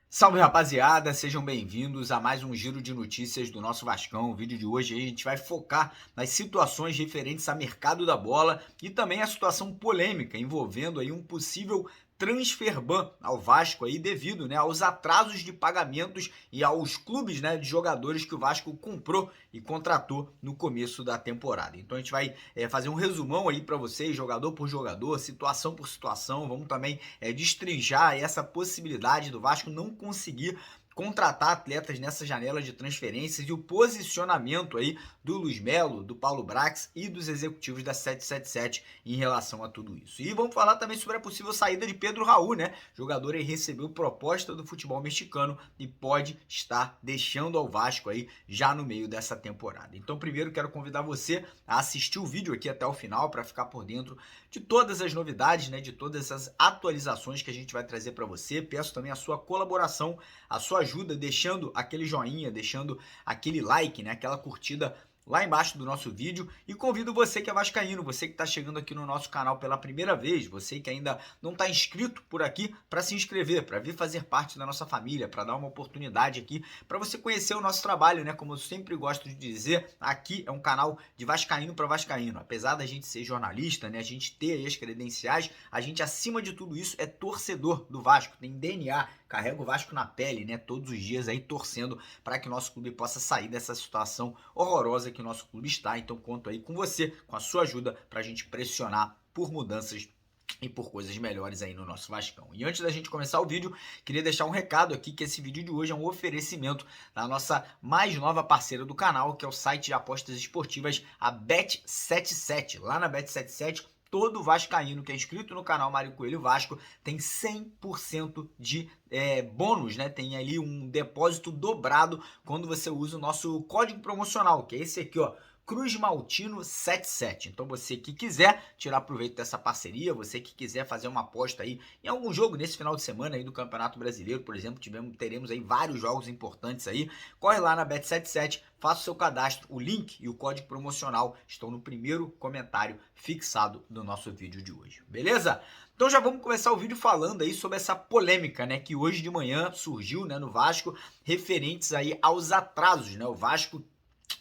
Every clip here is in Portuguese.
Salve, rapaziada, sejam bem-vindos a mais um giro de notícias do nosso Vascão. O vídeo de hoje a gente vai focar nas situações referentes ao mercado da bola e também a situação polêmica envolvendo aí um possível transfer ban ao Vasco aí devido, aos atrasos de pagamentos e aos clubes, de jogadores que o Vasco comprou e contratou no começo da temporada. Então a gente vai fazer um resumão aí para vocês, jogador por jogador, situação por situação. Vamos também destrinchar essa possibilidade do Vasco não conseguir contratar atletas nessa janela de transferências e o posicionamento aí do Luiz Melo, do Paulo Brax e dos executivos da 777 em relação a tudo isso. E vamos falar também sobre a possível saída de Pedro Raul, O jogador aí recebeu proposta do futebol mexicano e pode estar deixando ao Vasco aí já no meio dessa temporada. Então primeiro quero convidar você a assistir o vídeo aqui até o final para ficar por dentro de todas as novidades, de todas essas atualizações que a gente vai trazer para você. Peço também a sua colaboração, a sua ajuda, deixando aquele joinha, deixando aquele like, aquela curtida lá embaixo do nosso vídeo, e convido você que é vascaíno, você que está chegando aqui no nosso canal pela primeira vez, você que ainda não está inscrito por aqui, para se inscrever, para vir fazer parte da nossa família, para dar uma oportunidade aqui, para você conhecer o nosso trabalho, como eu sempre gosto de dizer, aqui é um canal de vascaíno para vascaíno, apesar da gente ser jornalista, a gente ter aí as credenciais, a gente acima de tudo isso é torcedor do Vasco, tem DNA, carrega o Vasco na pele, todos os dias aí torcendo para que o nosso clube possa sair dessa situação horrorosa que o nosso clube está. Então conto aí com você, com a sua ajuda para a gente pressionar por mudanças e por coisas melhores aí no nosso Vascão. E antes da gente começar o vídeo, queria deixar um recado aqui, que esse vídeo de hoje é um oferecimento da nossa mais nova parceira do canal, que é o site de apostas esportivas, a Bet77. Lá na Bet77, todo vascaíno que é inscrito no canal Mário Coelho Vasco tem 100% de bônus, Tem ali um depósito dobrado quando você usa o nosso código promocional, que é esse aqui, Cruz Maltino 77. Então você que quiser tirar proveito dessa parceria, você que quiser fazer uma aposta aí em algum jogo nesse final de semana aí do Campeonato Brasileiro, por exemplo, teremos aí vários jogos importantes aí, corre lá na Bet77, faça o seu cadastro, o link e o código promocional estão no primeiro comentário fixado do nosso vídeo de hoje, beleza? Então já vamos começar o vídeo falando aí sobre essa polêmica, que hoje de manhã surgiu, no Vasco, referentes aí aos atrasos, O Vasco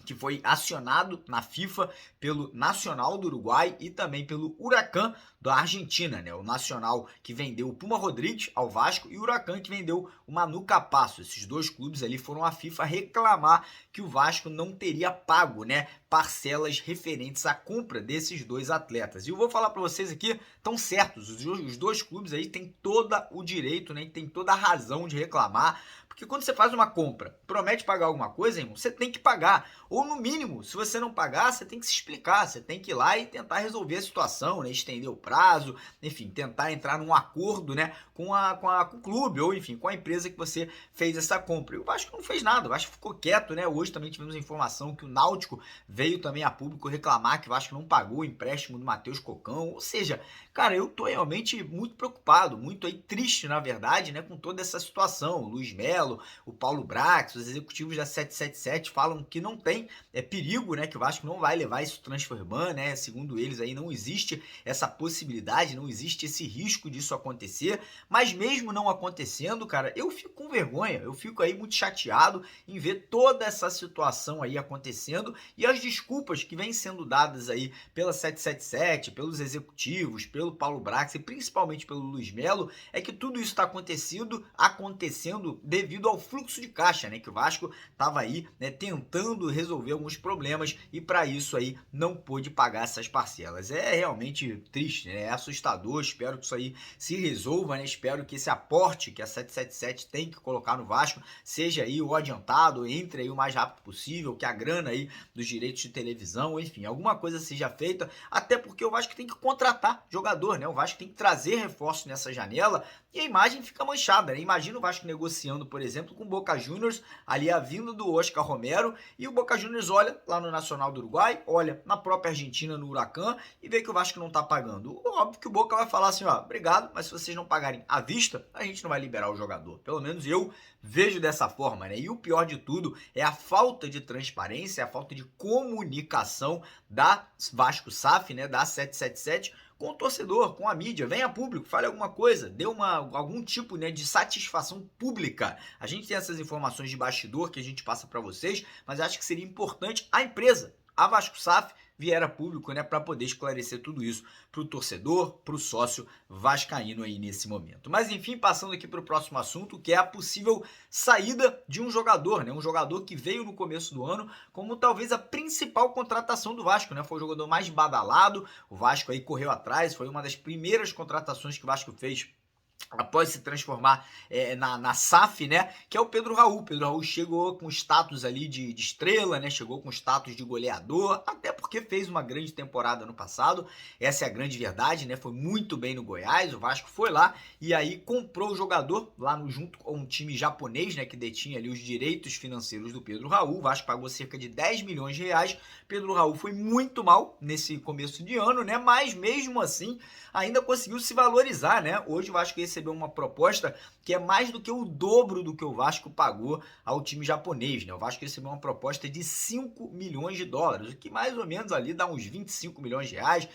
que foi acionado na FIFA pelo Nacional do Uruguai e também pelo Huracán da Argentina, O Nacional que vendeu o Puma Rodrigues ao Vasco e o Huracán que vendeu o Manu Capasso. Esses dois clubes ali foram à FIFA reclamar que o Vasco não teria pago, parcelas referentes à compra desses dois atletas. E eu vou falar para vocês aqui, estão certos, os dois clubes aí têm todo o direito, têm toda a razão de reclamar, porque quando você faz uma compra, promete pagar alguma coisa, irmão, você tem que pagar. Ou no mínimo, se você não pagar, você tem que se explicar, você tem que ir lá e tentar resolver a situação, estender o prazo, enfim, tentar entrar num acordo, com o clube, ou enfim, com a empresa que você fez essa compra. E o Vasco não fez nada, o Vasco ficou quieto, Hoje também tivemos a informação que o Náutico veio também a público reclamar que o Vasco não pagou o empréstimo do Matheus Cocão, ou seja, cara, eu tô realmente muito preocupado, muito aí triste, na verdade, com toda essa situação. O Luiz Melo, o Paulo Brax, os executivos da 777 falam que não tem perigo, que o Vasco não vai levar esse transfer ban, Segundo eles aí não existe essa possibilidade, não existe esse risco disso acontecer, mas mesmo não acontecendo, cara, eu fico com vergonha, eu fico aí muito chateado em ver toda essa situação aí acontecendo e as desculpas que vêm sendo dadas aí pela 777, pelos executivos, pelo Paulo Brax e principalmente pelo Luiz Melo, é que tudo isso está acontecendo devido ao fluxo de caixa, que o Vasco estava aí, tentando resolver alguns problemas e para isso aí não pôde pagar essas parcelas. É realmente triste, é assustador, espero que isso aí se resolva, espero que esse aporte que a 777 tem que colocar no Vasco seja aí o adiantado, entre aí o mais rápido possível, que a grana aí dos direitos de televisão, enfim, alguma coisa seja feita, até porque o Vasco tem que contratar jogador, O Vasco tem que trazer reforços nessa janela e a imagem fica manchada, Imagina o Vasco negociando, por exemplo, com o Boca Juniors, ali a vinda do Oscar Romero, e o Boca Juniors Juniors olha lá no Nacional do Uruguai, olha na própria Argentina, no Huracan, e vê que o Vasco não tá pagando. Óbvio que o Boca vai falar assim, ó, obrigado, mas se vocês não pagarem à vista, a gente não vai liberar o jogador. Pelo menos eu vejo dessa forma, né? E o pior de tudo é a falta de transparência, a falta de comunicação da Vasco SAF, né, da 777, com o torcedor, com a mídia. Venha a público, fale alguma coisa, dê algum tipo, né, de satisfação pública. A gente tem essas informações de bastidor que a gente passa para vocês, mas acho que seria importante a empresa, a Vasco SAF, vier a público, né, para poder esclarecer tudo isso para o torcedor, para o sócio vascaíno aí nesse momento. Mas enfim, passando aqui para o próximo assunto, que é a possível saída de um jogador, né, um jogador que veio no começo do ano como talvez a principal contratação do Vasco, né, foi o jogador mais badalado, o Vasco aí correu atrás, foi uma das primeiras contratações que o Vasco fez após se transformar na SAF, né, que é o Pedro Raul. Pedro Raul chegou com status ali de estrela, né, chegou com status de goleador, até porque fez uma grande temporada no passado, essa é a grande verdade, né, foi muito bem no Goiás, o Vasco foi lá e aí comprou o jogador lá junto com um time japonês, né, que detinha ali os direitos financeiros do Pedro Raul. O Vasco pagou cerca de 10 milhões de reais, Pedro Raul foi muito mal nesse começo de ano, né, mas mesmo assim ainda conseguiu se valorizar, né, hoje o Vasco recebeu uma proposta que é mais do que o dobro do que o Vasco pagou ao time japonês, né? O Vasco recebeu uma proposta de 5 milhões de dólares, o que mais ou menos ali dá uns 25 milhões de reais,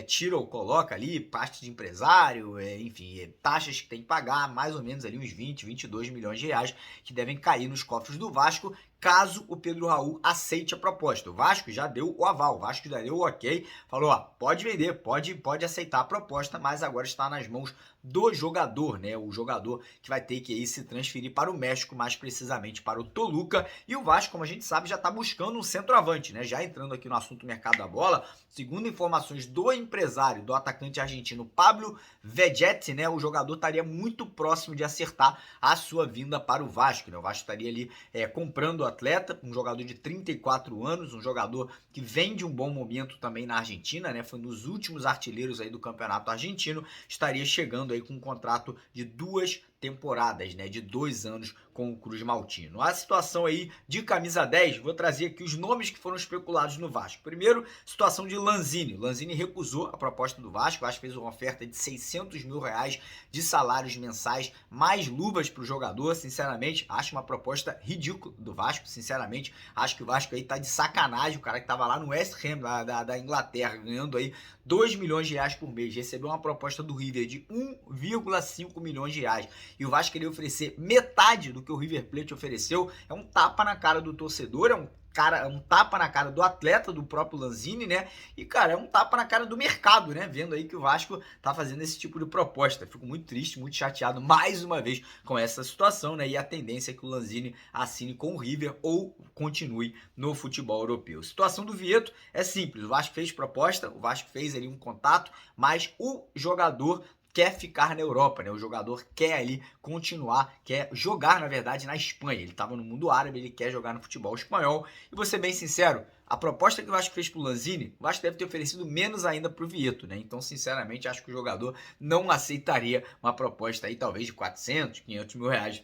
tira ou coloca ali, parte de empresário, enfim, taxas que tem que pagar, mais ou menos ali uns 20, 22 milhões de reais que devem cair nos cofres do Vasco, caso o Pedro Raul aceite a proposta. O Vasco já deu o aval, o Vasco já deu o ok, falou, ó, pode vender, pode aceitar a proposta, mas agora está nas mãos do jogador, né? O jogador que vai ter que aí se transferir para o México, mais precisamente para o Toluca. E o Vasco, como a gente sabe, já está buscando um centroavante, né? Já entrando aqui no assunto mercado da bola, segundo informações do empresário, do atacante argentino Pablo Vegetti, né? O jogador estaria muito próximo de acertar a sua vinda para o Vasco, né? O Vasco estaria ali comprando o atleta, um jogador de 34 anos, um jogador que vem de um bom momento também na Argentina, né? Foi um dos últimos artilheiros aí do campeonato argentino, estaria chegando aí com um contrato de 2 temporadas, né, de 2 anos com o Cruz Maltino. A situação aí de camisa 10, vou trazer aqui os nomes que foram especulados no Vasco. Primeiro, situação de Lanzini. Lanzini recusou a proposta do Vasco. O Vasco fez uma oferta de 600 mil reais de salários mensais, mais luvas para o jogador. Sinceramente, acho uma proposta ridícula do Vasco. Sinceramente, acho que o Vasco aí tá de sacanagem. O cara que tava lá no West Ham da Inglaterra, ganhando aí 2 milhões de reais por mês, recebeu uma proposta do River de 1,5 milhões de reais. E o Vasco queria oferecer metade do que o River Plate ofereceu. É um tapa na cara do torcedor, é um tapa na cara do atleta, do próprio Lanzini, né? E, cara, é um tapa na cara do mercado, né? Vendo aí que o Vasco tá fazendo esse tipo de proposta. Fico muito triste, muito chateado, mais uma vez, com essa situação, né? E a tendência é que o Lanzini assine com o River ou continue no futebol europeu. Situação do Vieto é simples. O Vasco fez proposta, o Vasco fez ali um contato, mas o jogador quer ficar na Europa, né? O jogador quer ali continuar, quer jogar, na verdade, na Espanha. Ele estava no mundo árabe, ele quer jogar no futebol espanhol. E vou ser bem sincero, a proposta que o Vasco fez pro Lanzini, o Vasco deve ter oferecido menos ainda pro Vieto, né? Então, sinceramente, acho que o jogador não aceitaria uma proposta aí, talvez de 400, 500 mil reais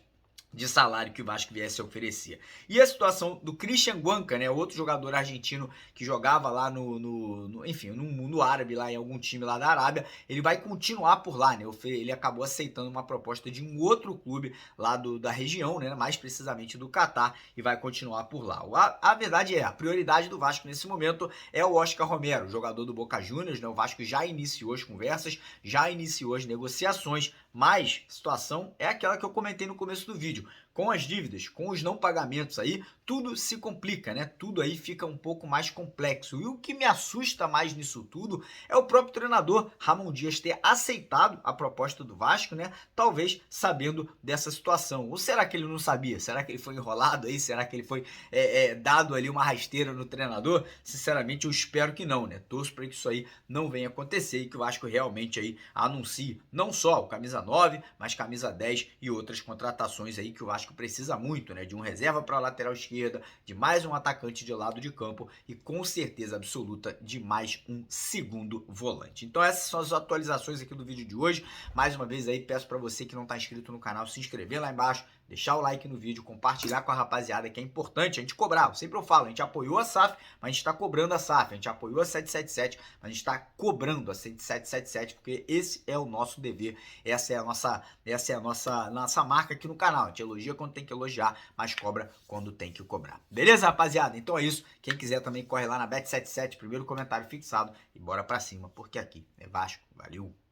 de salário que o Vasco viesse a oferecer. E a situação do Christian Guanca, né, outro jogador argentino que jogava lá enfim, no mundo árabe, lá em algum time lá da Arábia, ele vai continuar por lá, né? Ele acabou aceitando uma proposta de um outro clube lá da região, né, mais precisamente do Catar, e vai continuar por lá. A verdade é, a prioridade do Vasco nesse momento é o Oscar Romero, jogador do Boca Juniors, né? O Vasco já iniciou as conversas, já iniciou as negociações, mas a situação é aquela que eu comentei no começo do vídeo. Com as dívidas, com os não pagamentos aí, tudo se complica, né? Tudo aí fica um pouco mais complexo. E o que me assusta mais nisso tudo é o próprio treinador Ramon Dias ter aceitado a proposta do Vasco, né? Talvez sabendo dessa situação. Ou será que ele não sabia? Será que ele foi enrolado aí? Será que ele foi dado ali uma rasteira no treinador? Sinceramente, eu espero que não, né? Torço para que isso aí não venha acontecer e que o Vasco realmente aí anuncie não só o camisa 9, mas camisa 10 e outras contratações aí que o Vasco precisa muito, né? De um reserva para a lateral esquerda, de mais um atacante de lado de campo e com certeza absoluta de mais um segundo volante. Então essas são as atualizações aqui do vídeo de hoje. Mais uma vez aí peço para você que não está inscrito no canal se inscrever lá embaixo, deixar o like no vídeo, compartilhar com a rapaziada, que é importante a gente cobrar. Sempre eu falo, a gente apoiou a SAF, mas a gente está cobrando a SAF. A gente apoiou a 777, mas a gente está cobrando a 777, porque esse é o nosso dever. Essa é a nossa marca aqui no canal. A gente elogia quando tem que elogiar, mas cobra quando tem que cobrar. Beleza, rapaziada? Então é isso. Quem quiser também corre lá na Bet77, primeiro comentário fixado e bora pra cima, porque aqui é Vasco. Valeu!